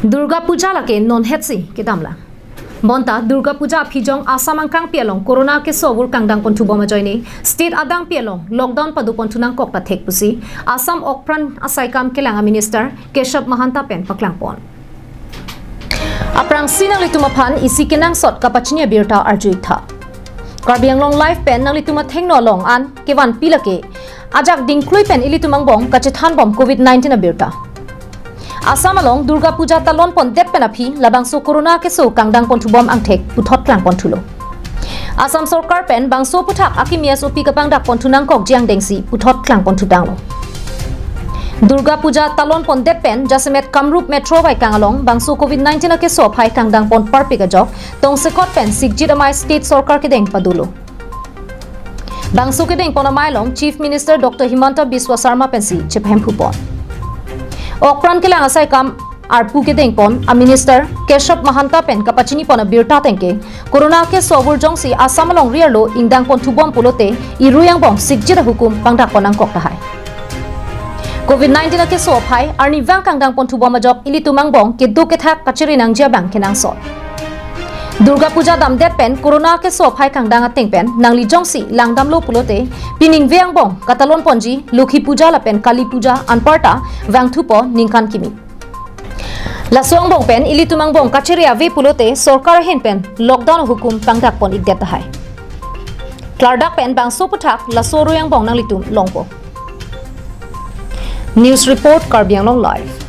Durga Puja lake non hetsi kitamla. Monta Durga Puja phijong Assam angkang pialong corona ke sobur kangdang pontu boma joini state adang pialong lockdown padu pontu nang kokta thek pusi Assam okpran asaikam kelanga minister Keshav Mahanta pen paklang pon. Aprang sinang litumaphan isi kenang sot kapachinia birta arjui tha. Karbiang long life pen nang lituma thengno long an kewan pilake ajak dingklui pen ilitumang bong kachethan bom COVID-19 a birta. Assam along Durga Puja talon pon det penapi labang so corona ke so kangdang pon thubom angthek puthot klang pon thulo. Assam sarkar pen bang so puthak akimia so pi kapang dak pon thunang kok jiang dengsi puthot klang pon thudang lo. Durga Puja talon pon det pen jasemet Kamrup metro bai kangalong bang so COVID-19 ke so phai kangdang pon parpika jok tong sekot pen sigjit amai state sarkar ke deng padulo. Bang so ke deng pon amai long Chief Minister Dr. Himanta Biswa Sarma pensi chephem phupon. Okpran kelang asai kam arpu ke dengpon a minister Keshav Mahanta pen kapachini pon a birta tengke corona ke sobur jongsi Assam along riarlo ingdang pon thubom pulote iruyang bong sigjira hukum pangdak ponang kok tahai COVID-19 ke so phai arni wang kangdang pon thubom ajok ilitumang bong ke do ke thak kachiri nang jia bang kenang sot Durga Puja dam det pen corona ke so phai kangdang ateng pen nangli jongsi langdam lo pulote pining veang bong katalon ponji Lokhi Puja la pen Kali Puja anparta wang thupo ningkan kimi la song bong pen ilitumang bong kachiria ve pulote sarkar hen pen lockdown hukum pangdak pon igdet hai klardak pen bang so puthak la soroyang bong nanglitum longpo News report Karbiang Long Live